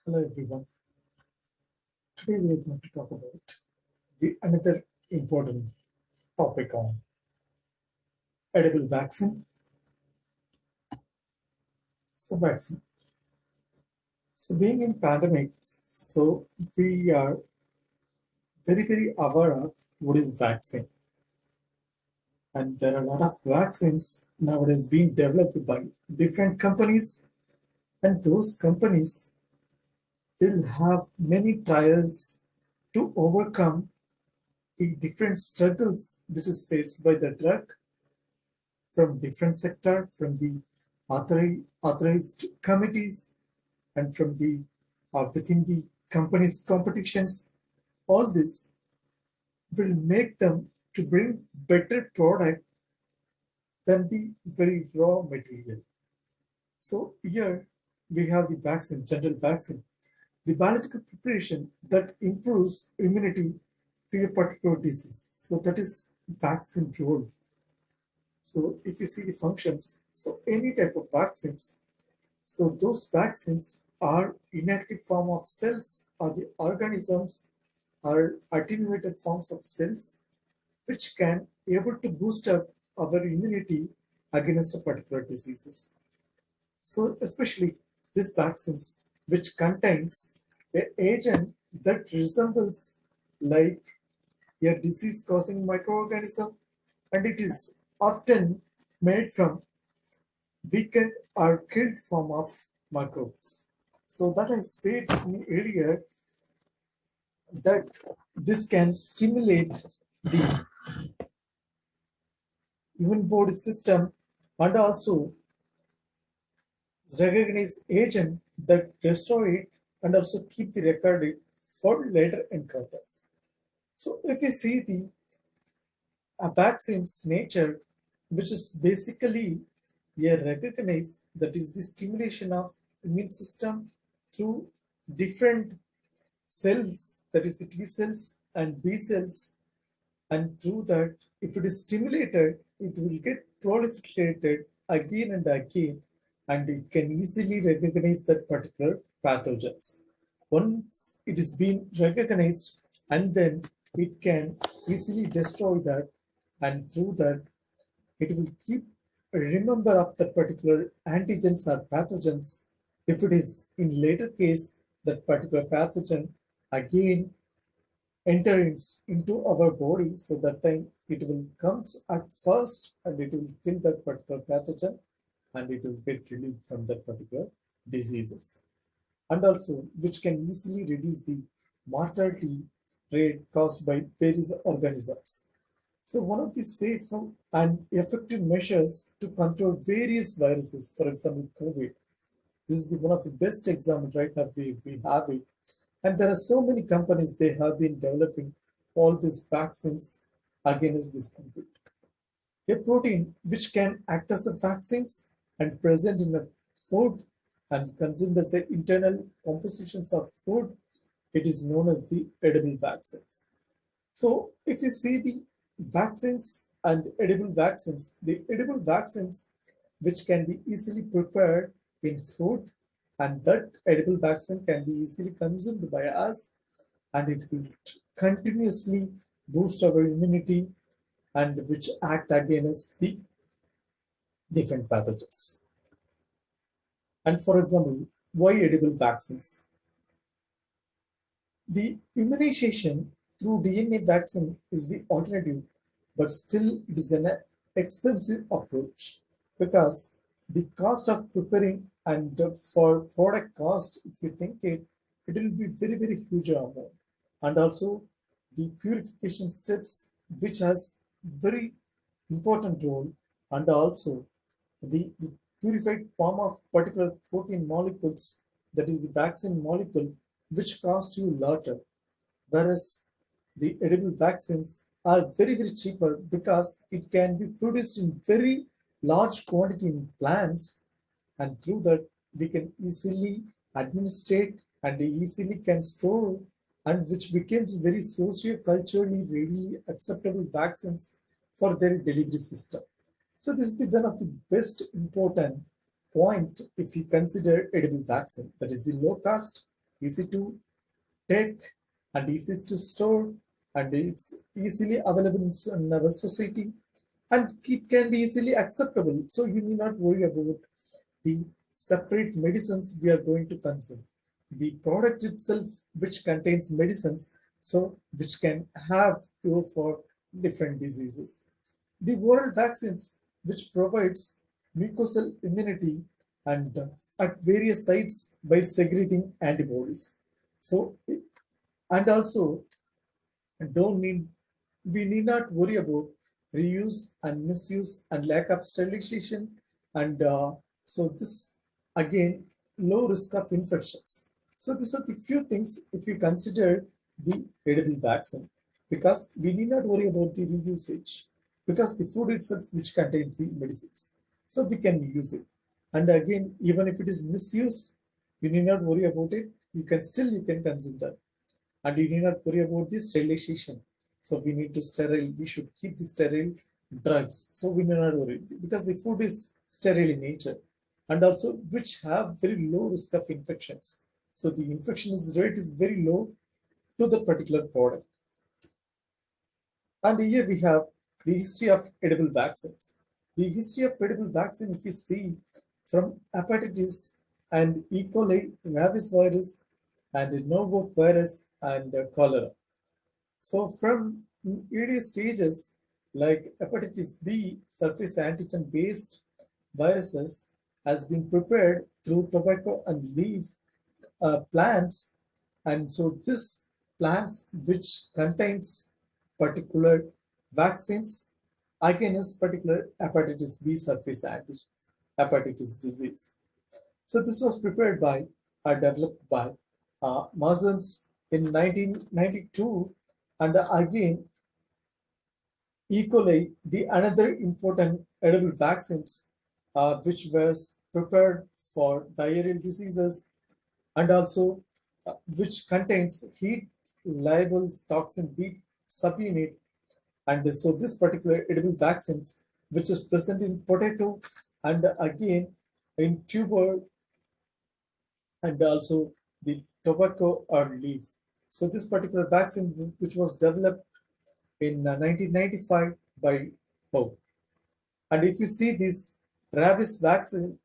Hello everyone. Today we are going to talk about the another important topic on edible vaccine. Vaccine. Being in pandemic, we are very aware of what is vaccine, and there are a lot of vaccines nowadays being developed by different companies, and those companies will have many trials to overcome the different struggles which is faced by the drug from different sector, from the authorized committees, and from the within the company's competitions. All this will make them to bring better product than the very raw material. So here we have the vaccine, general vaccine, the biological preparation that improves immunity to a particular disease. So that is vaccine role. So if you see the functions, so any type of vaccines, so those vaccines are inactive form of cells or the organisms are attenuated forms of cells which can able to boost up our immunity against a particular diseases. So especially these vaccines which contains a agent that resembles like a disease causing microorganism, and it is often made from weakened or killed form of microbes. So that I said earlier that this can stimulate the immune body system and also recognize agent that destroy it and also keep the record for later encounters. So if you see the vaccine's nature, which is basically a recognize that is the stimulation of immune system through different cells, that is the T cells and B cells, and through that, if it is stimulated, it will get proliferated again and again, and it can easily recognize that particular pathogens. Once it is being recognized, and then it can easily destroy that, and through that, it will keep a remember of that particular antigens or pathogens. If it is in later case, that particular pathogen again into our body, so that time it will comes at first and it will kill that particular pathogen and it will get relieved from that particular diseases, and also which can easily reduce the mortality rate caused by various organisms. So one of the safe and effective measures to control various viruses, for example COVID, this is one of the best examples right now we have it. And there are so many companies, they have been developing all these vaccines against this COVID. A protein which can act as a vaccines and present in a food and consumed as the internal compositions of food, it is known as the edible vaccines. So if you see the vaccines and edible vaccines, the edible vaccines which can be easily prepared in food, and that edible vaccine can be easily consumed by us, and it will continuously boost our immunity and which act against the different pathogens. And for example, why edible vaccines? The immunization through DNA vaccine is the alternative, but still it is an expensive approach because the cost of preparing and for product cost, if you think it, it will be very huge amount. And also the purification steps, which has very important role, and also the purified form of particular protein molecules, that is the vaccine molecule, which cost you later, whereas the edible vaccines are very cheaper because it can be produced in very large quantity in plants, and through that we can easily administrate and easily can store, and which becomes very socio-culturally really acceptable vaccines for their delivery system. So this is the one of the best important point if you consider edible vaccine, that is the low cost easy to take, and easy to store, and it's easily available in our society, and it can be easily acceptable. So you need not worry about the separate medicines we are going to consume. The product itself, which contains medicines, so which can have cure for different diseases. The oral vaccines, which provides mucosal immunity and at various sites by segregating antibodies. So, and also don't need we need not worry about reuse and misuse and lack of sterilization, and so this again low risk of infections. So these are the few things if you consider the edible vaccine, because we need not worry about the reusage, because the food itself which contains the medicines, so we can use it. And again, even if it is misused, you need not worry about it, you can consume that. And you need not worry about the sterilization. So we need to sterile, we should keep the sterile drugs. So we need not worry because the food is sterile in nature, and also which have very low risk of infections. So the infection rate is very low to the particular product. And here we have the history of edible vaccines. The history of edible vaccine, if you see from hepatitis and E. coli, rabies virus, and Norwalk virus and cholera. So from early stages like hepatitis B, surface antigen based viruses has been prepared through tobacco and leaf plants, and so this plants which contains particular vaccines against particular hepatitis B surface antigens, hepatitis disease. So this was prepared by developed by Marsons in 1992, and again E. coli, the another important edible vaccines which was prepared for diarrheal diseases, and also which contains heat labile toxin B subunit. And so this particular edible vaccines, which is present in potato and again in tuber and also the tobacco or leaf. So this particular vaccine, which was developed in 1995 by Pope. And if you see this vaccine,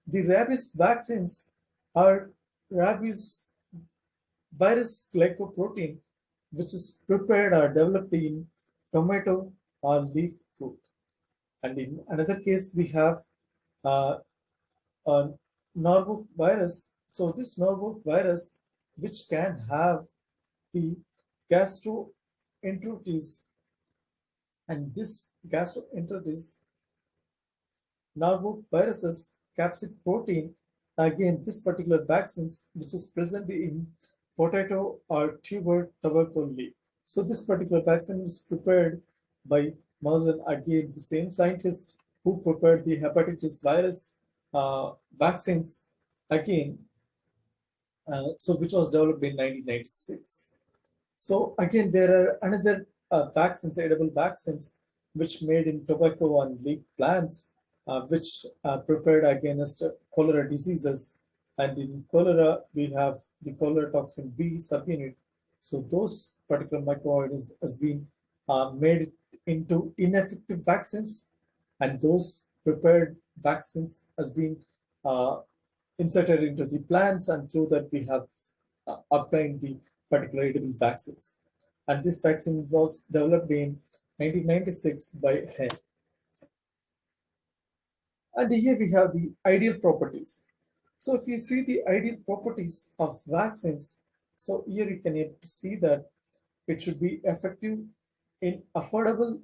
the rabies vaccines are rabies virus glycoprotein, which is prepared or developed in tomato or leaf fruit. And in another case, we have uh, a Norwalk virus. So this Norwalk virus, which can have the gastroenteritis, and this gastroenteritis Norwalk viruses capsid protein, again this particular vaccines which is present in potato or tuber tobacco leaf. So this particular vaccine is prepared by Mauser, again the same scientist who prepared the hepatitis virus vaccines again, so which was developed in 1996. So again, there are another vaccines, edible vaccines, which made in tobacco and leaf plants, which are prepared against cholera diseases. And in cholera, we have the cholera toxin B subunit. So those particular microorganisms has been made into ineffective vaccines, and those prepared vaccines has been uh, inserted into the plants, and through that we have obtained the particular edible vaccines. And this vaccine was developed in 1996 by Hen. And here we have the ideal properties. So if you see the ideal properties of vaccines, so here you can see that it should be effective in affordable,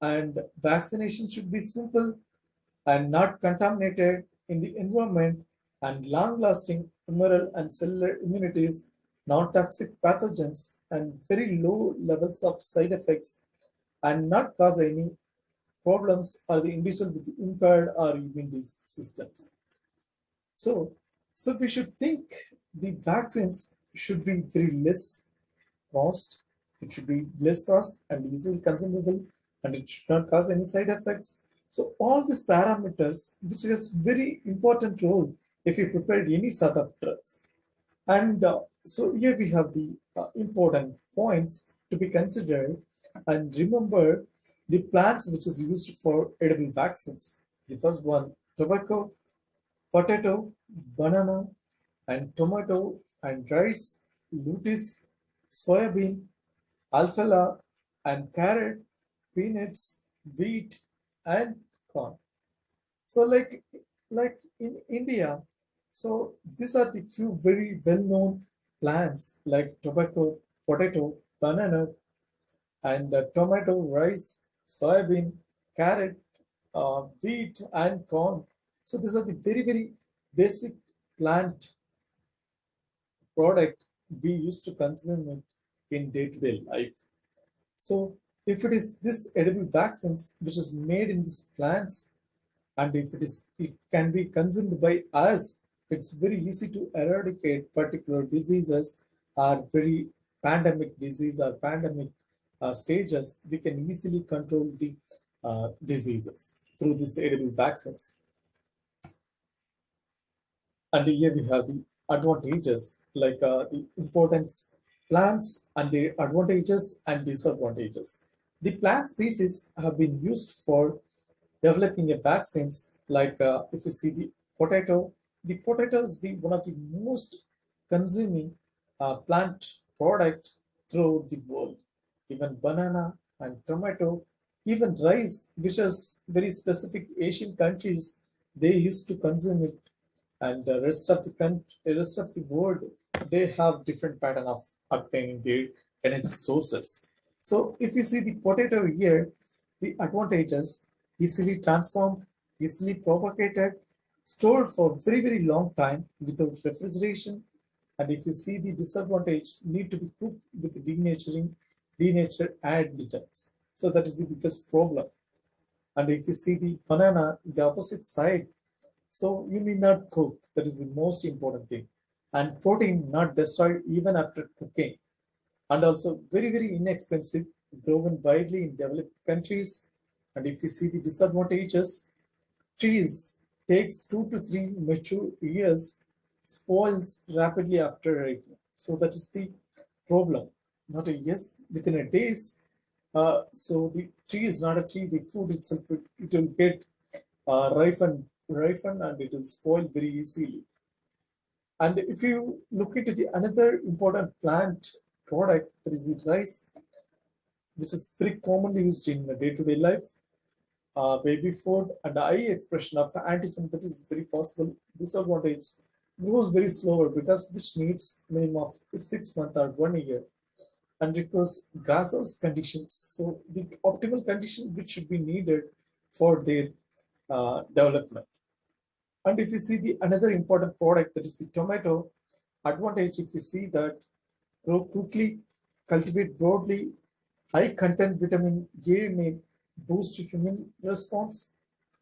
and vaccination should be simple and not contaminated in the environment, and long-lasting humoral and cellular immunities, non-toxic pathogens, and very low levels of side effects, and not cause any problems or the individual with impaired or immune systems. So, so we should think the vaccines should be very less cost. It should be less cost and easily consumable, and it should not cause any side effects. So all these parameters, which is very important role if you prepare any sort of drugs. And so here we have the important points to be considered. And remember the plants which is used for edible vaccines. The first one, tobacco, potato, banana, and tomato and rice, lettuce, soybean, alfalfa, and carrot, peanuts, wheat, and corn. So like in India, so these are the few very well-known plants like tobacco, potato, banana, and tomato, rice, soybean, carrot, wheat, and corn. So these are the very basic plant product we used to consume it in day-to-day life. So if it is this edible vaccines which is made in these plants, and if it can be consumed by us, it's very easy to eradicate particular diseases or very pandemic disease or pandemic stages. We can easily control the diseases through these edible vaccines. And here we have the advantages, like the importance plants and the advantages and disadvantages. The plant species have been used for developing a vaccines, like if you see the potato is the one of the most consuming plant product throughout the world. Even banana and tomato, even rice, which is very specific Asian countries, they used to consume it, and the rest of the rest of the world, they have different pattern of obtaining their energy sources. So if you see the potato here, the advantages: easily transformed, easily propagated, stored for very long time without refrigeration. And if you see the disadvantage, need to be cooked with denatured agents. So that is the biggest problem. And if you see the banana, the opposite side, so you need not cook. That is the most important thing. And protein not destroyed even after cooking. And also very inexpensive, grown widely in developed countries. And if you see the disadvantages, trees takes 2 to 3 mature years, spoils rapidly after ripening. So that is the problem. Not a yes, within a days. So the tree is not a tree. The food itself, it will get ripen and it will spoil very easily. And if you look into the another important plant product, that is the rice, which is very commonly used in day-to-day life, baby food, and the eye expression of antigen, that is very possible. Disadvantage grows very slower because which needs minimum of 6 months or 1 year, and requires grasshouse conditions. So the optimal condition which should be needed for their development. And if you see the another important product, that is the tomato, advantage, if you see that grow quickly, cultivate broadly, high content vitamin A may boost human response.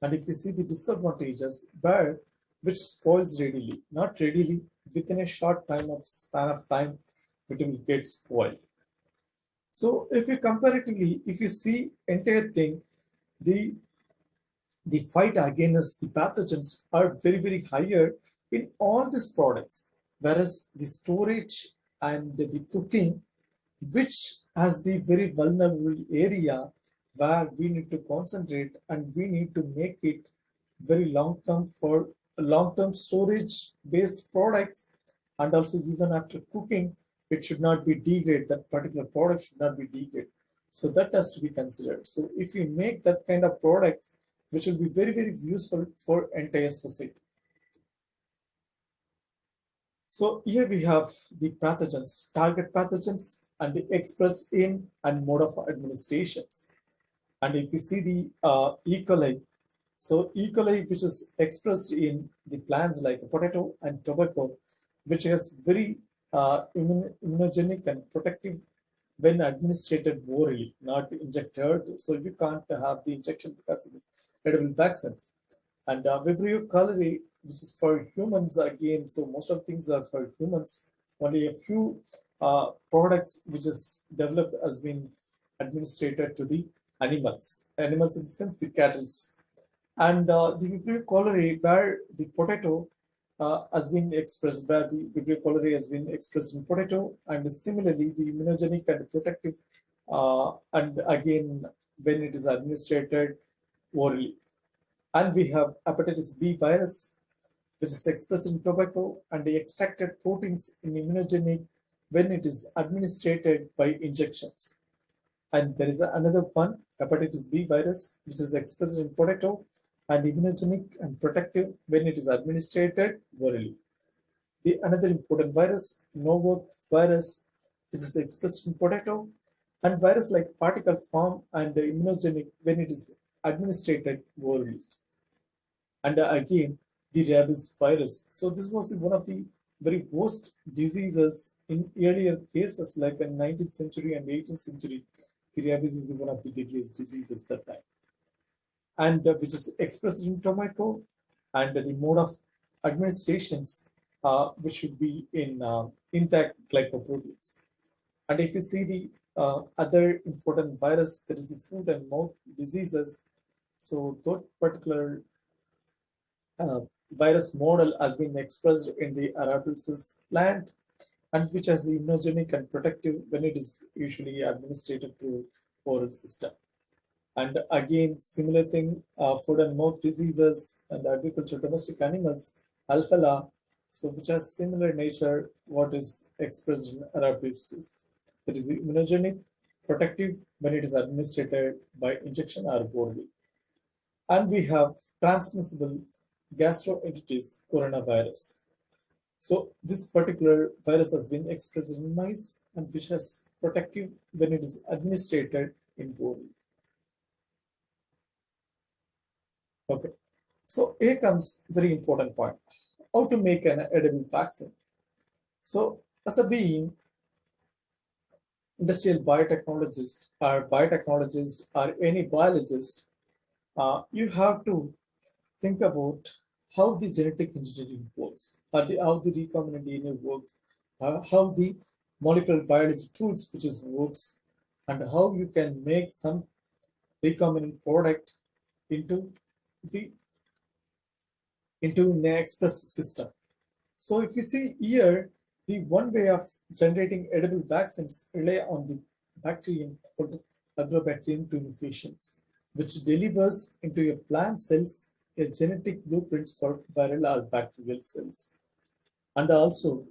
And if you see the disadvantages, where which spoils readily, not readily, within a short time of span of time, it will get spoiled. So if you comparatively, if you see entire thing, the the fight against the pathogens are very higher in all these products, whereas the storage and the cooking, which has the very vulnerable area where we need to concentrate and we need to make it very long term for long term storage based products. And also even after cooking, it should not be degraded. That particular product should not be degraded. So that has to be considered. So if we make that kind of products, which will be very useful for entire society. So here we have the pathogens, target pathogens, and the express in and mode of administrations. And if you see the E. coli, so E. coli, which is expressed in the plants like potato and tobacco, which has very immunogenic and protective when administered orally, not injected. So you can't have the injection because it is edible vaccines. And Vibrio calorie, which is for humans again. So most of things are for humans. Only a few products which is developed has been administered to the animals. Animals in the sense the cattle. And the Vibrio calorie, where the potato has been expressed, where the Vibrio cholerae has been expressed in potato, and similarly the immunogenic and protective, and again when it is administered orally. And we have hepatitis B virus, which is expressed in tobacco, and the extracted proteins in immunogenic when it is administered by injections. And there is another one, hepatitis B virus, which is expressed in potato and immunogenic and protective when it is administered orally. The another important virus, virus, which is expressed in potato, and virus like particle form and immunogenic when it is administered orally. And again, the rabies virus. So this was one of the very worst diseases in earlier cases, like in 19th century and 18th century. The rabies is one of the deadliest diseases that time, and which is expressed in tomato, and the mode of administrations, which should be in intact glycoproteins. And if you see the other important virus, that is the foot and mouth diseases. So that particular uh, virus model has been expressed in the Arabidopsis plant, and which has the immunogenic and protective when it is usually administered through oral system. And again, similar thing, food and mouth diseases and agriculture domestic animals, alphala, so which has similar nature, what is expressed in Arabidopsis. That is immunogenic, protective when it is administered by injection or orally. And we have transmissible gastroenteritis coronavirus. So this particular virus has been expressed in mice, and which has protective when it is administered in body. Okay. So here comes very important point: how to make an edible vaccine. So as a being, industrial biotechnologist or any biologist, you have to think about how the genetic engineering works, or how the recombinant DNA works, how the molecular biology tools which is works, and how you can make some recombinant product into the an express system. So if you see here, the one way of generating edible vaccines rely on the bacterium called Agrobacterium tumefaciens, which delivers into your plant cells a genetic blueprints for viral or bacterial cells. And also,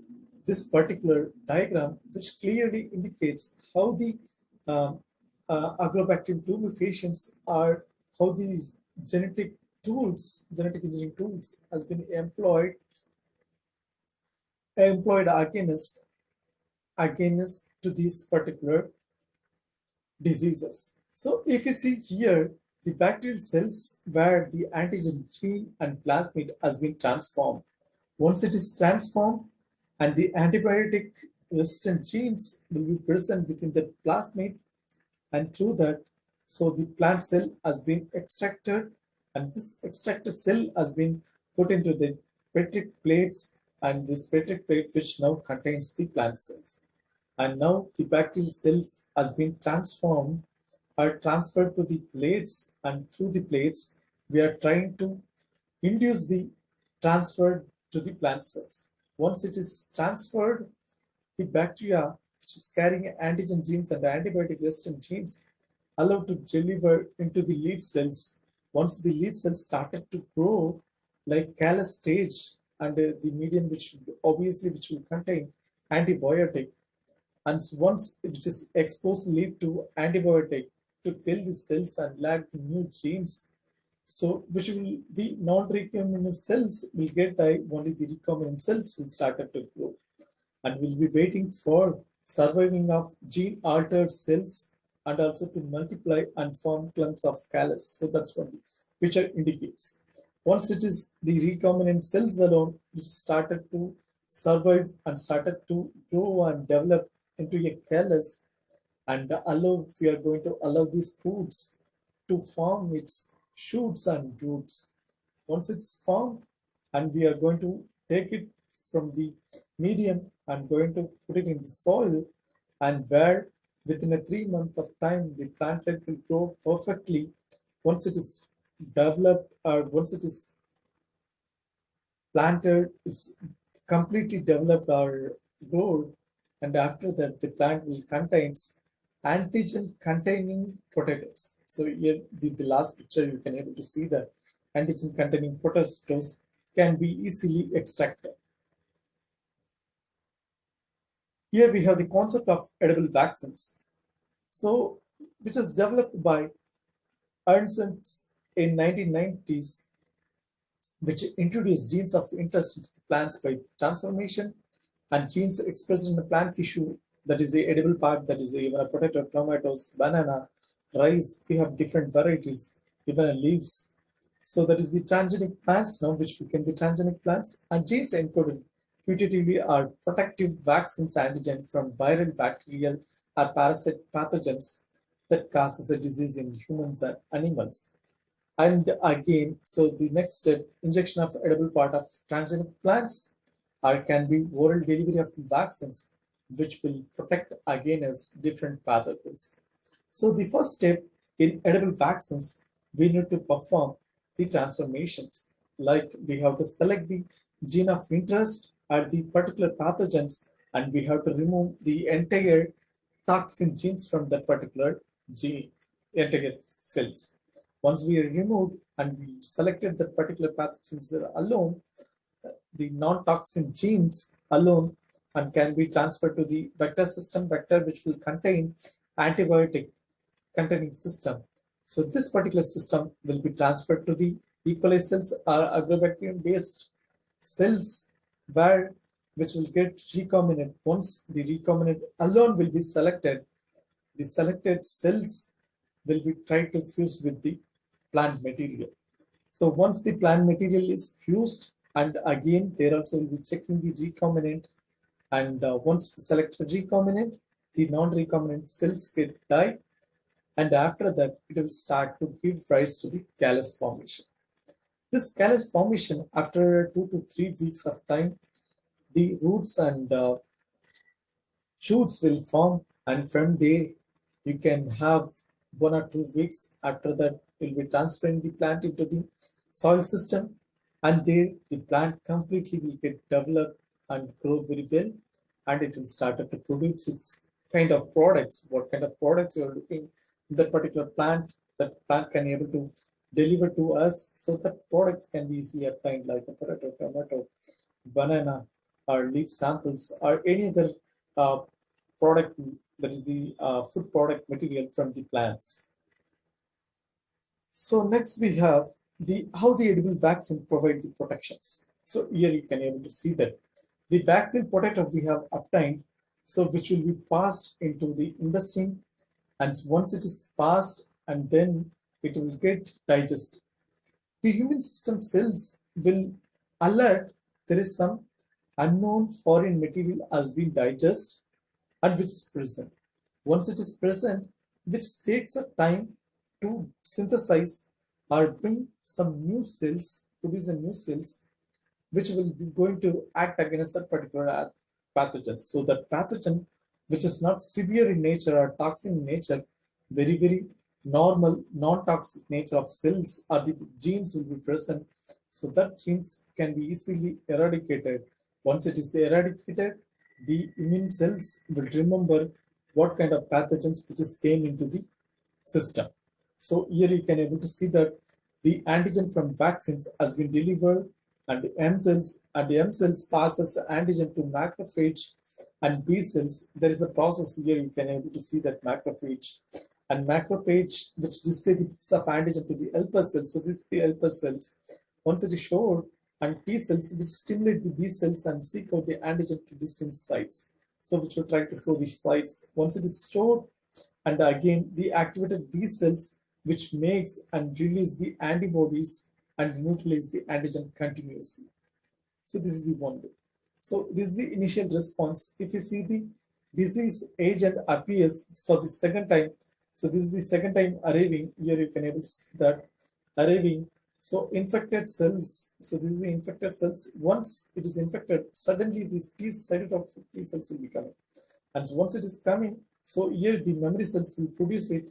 this particular diagram, which clearly indicates how the um, Agrobacterium tumefaciens are, how these genetic engineering tools has been employed against to these particular diseases. So if you see here, the bacterial cells where the antigen gene and plasmid has been transformed. Once it is transformed, and the antibiotic resistant genes will be present within the plasmid, and through that, so the plant cell has been extracted, and this extracted cell has been put into the Petri plates, and this Petri plate which now contains the plant cells. And now the bacterial cells has been transformed or transferred to the plates, and through the plates we are trying to induce the transfer to the plant cells. Once it is transferred, the bacteria which is carrying antigen genes and antibiotic resistant genes allowed to deliver into the leaf cells. Once the leaf cells started to grow like callus stage, and the medium which obviously which will contain antibiotic, and once which is exposed leaf to antibiotic to kill the cells and lack the new genes, so which will the non-recombinant cells will get die, only the recombinant cells will start to grow, and will be waiting for surviving of gene altered cells, and also to multiply and form clumps of callus. So that's what the picture indicates. Once it is the recombinant cells alone which started to survive and started to grow and develop into a callus, and we are going to allow these fruits to form its shoots and roots. Once it's formed, and we are going to take it from the medium and going to put it in the soil, and where within a 3 month of time the plantlet will grow perfectly. Once it is developed, or once it is planted is completely developed or grown, and after that the plant will contains antigen containing potatoes. So here the last picture you can able to see that antigen containing potatoes can be easily extracted. Here we have the concept of edible vaccines. So which is developed by Ernst in 1990s, which introduced genes of interest into the plants by transformation, and genes expressed in the plant tissue, that is the edible part, that is the, even a potato, tomatoes, banana, rice, we have different varieties, even leaves. So that is the transgenic plants now, which became the transgenic plants, and genes encoded putatively are protective vaccines antigen from viral, bacterial, or parasite pathogens that causes a disease in humans and animals. And again, so the next step, injection of edible part of transgenic plants, or can be oral delivery of vaccines, which will protect against different pathogens. So the first step in edible vaccines, we need to perform the transformations. Like we have to select the gene of interest or the particular pathogens, and we have to remove the entire toxin genes from that particular gene, entire cells. Once we removed and we selected that particular pathogens alone, the non-toxin genes alone, and can be transferred to the vector system, vector which will contain antibiotic containing system. So this particular system will be transferred to the E. coli cells or agrobacterium based cells, where which will get recombinant. Once the recombinant alone will be selected, the selected cells will be tried to fuse with the plant material. So once the plant material is fused, and again there also will be checking the recombinant, and once we select a recombinant, the non-recombinant cells get died, and after that it will start to give rise to the callus formation. This callus formation, after 2 to 3 weeks of time, the roots and shoots will form, and from there you can have 1 or 2 weeks. After that, you'll be transferring the plant into the soil system, and there the plant completely will get developed and grow very well, and it will start to produce its kind of products. What kind of products you are looking in that particular plant, that plant can able to deliver to us, so that products can be easily obtained, like a potato, tomato, banana, or leaf samples, or any other uh, product, that is the food product material from the plants. So next we have the how the edible vaccine provide the protections. So here you can able to see that the vaccine potato we have obtained, so which will be passed into the intestine, and once it is passed, and then it will get digested. The human system cells will alert there is some unknown foreign material has been digested and which is present. Once it is present, which takes a time to synthesize or bring some new cells, produce a new cells, which will be going to act against that particular pathogen. So that pathogen, which is not severe in nature or toxic in nature, very, very normal, non-toxic nature of cells or the genes will be present. So that genes can be easily eradicated. Once it is eradicated, the immune cells will remember what kind of pathogens which is came into the system. So here you can able to see that the antigen from vaccines has been delivered, and the M cells passes antigen to macrophage and B cells. There is a process here you can able to see that macrophage and macrophage which display the piece of antigen to the helper cells. So this is the helper cells. Once it is showed, and T cells which stimulate the B cells and seek out the antigen to distinct sites. So which will try to show these sites. Once it is stored, and again the activated B cells which makes and release the antibodies and neutralize the antigen continuously. So this is the one way. So this is the initial response. If you see the disease agent appears for the second time, so this is the second time arriving. Here you can able to see that arriving. So infected cells. So this is the infected cells. Once it is infected, suddenly these cytotoxic T cells will be coming. And once it is coming, so here the memory cells will produce it,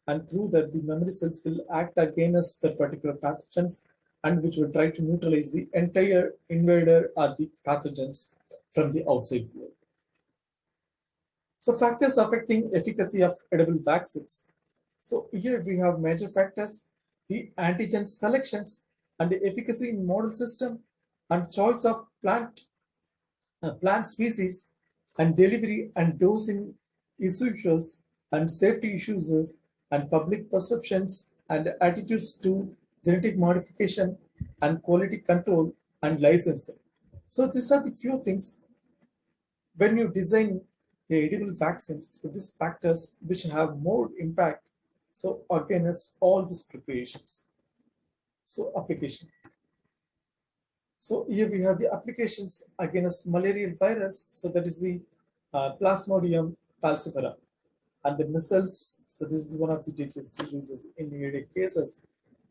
and through that the memory cells will act against the particular pathogens, and which will try to neutralize the entire invader or the pathogens from the outside world. So factors affecting efficacy of edible vaccines. So here we have major factors, the antigen selections and the efficacy in model system and choice of plant species and delivery and dosing issues and safety issues and public perceptions and attitudes to genetic modification and quality control and licensing. So these are the few things when you design the edible vaccines. So these factors which have more impact. So against all these preparations. So application. So here we have the applications against malarial virus. So that is the Plasmodium falciparum and the measles. So this is one of the deadliest diseases in the cases,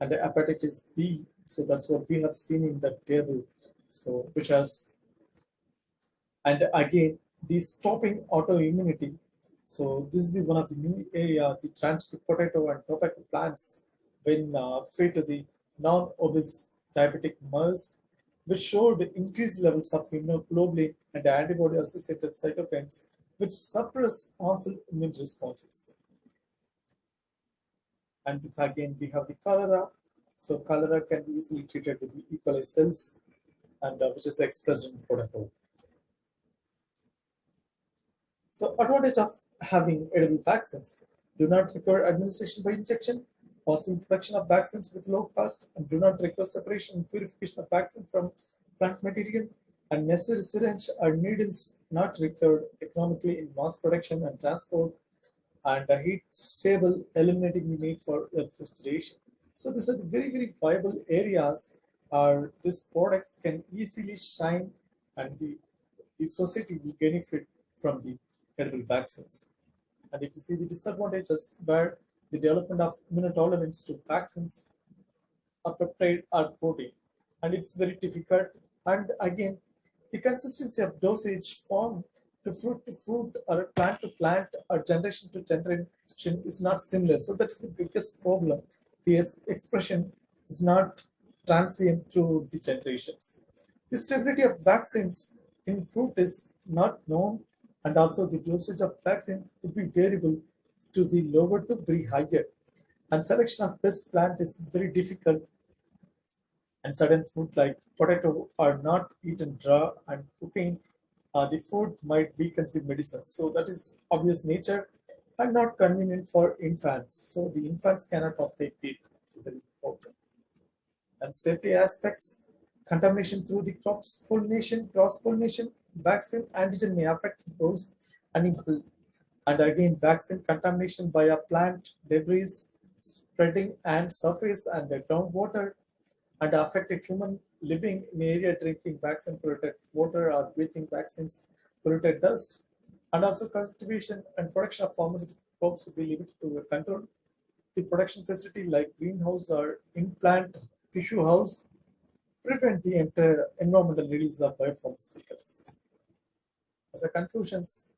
and the hepatitis B. So that's what we have seen in the table. So which has, and again the stopping autoimmunity. So this is the one of the new area, the transcript potato and tobacco plants when fed to the non-obese diabetic mouse, which showed increased levels of immunoglobulin and antibody-associated cytokines, which suppress harmful immune responses. And again, we have the cholera. So cholera can be easily treated with the E. coli cells, and which is expressed in potato. So advantage of having edible vaccines: do not require administration by injection, possible production of vaccines with low cost, and do not require separation and purification of vaccine from plant material, and necessary syringe or needles not required economically in mass production and transport, and heat stable, eliminating the need for refrigeration. So these are the very viable areas. These products can easily shine, and the society will benefit from the edible vaccines. And if you see the disadvantages, where the development of immunotolerance to vaccines, a peptide or protein, and it's very difficult. And again, the consistency of dosage from to fruit or plant to plant or generation to generation is not similar. So that's the biggest problem. The expression is not transient through the generations. The stability of vaccines in fruit is not known, and also the dosage of vaccine would be variable to the lower to very higher. And selection of best plant is very difficult, and certain food like potato are not eaten raw, and cooking the food might weaken the medicine. So that is obvious nature and not convenient for infants. So the infants cannot uptake it to the problem. And safety aspects, contamination through the crops pollination, cross pollination, vaccine antigen may affect those unequal. And again, vaccine contamination via plant debris spreading and surface and the groundwater, and affect a human living in area drinking vaccine polluted water or breathing vaccines polluted dust. And also cultivation and production of pharmaceutical crops will be limited to a control. The production facility like greenhouse or in-plant tissue house prevent the entire environmental release of biopharmaceuticals. As a conclusions,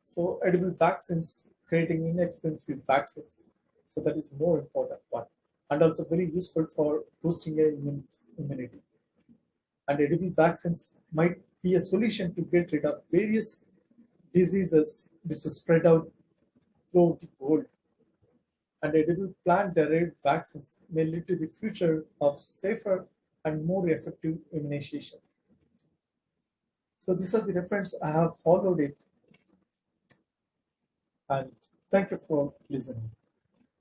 so edible vaccines creating inexpensive vaccines. So that is more important one, and also very useful for boosting immunity. And edible vaccines might be a solution to get rid of various diseases which are spread out throughout the world. And edible plant-derived vaccines may lead to the future of safer and more effective immunization. So these are the reference I have followed it, and thank you for listening.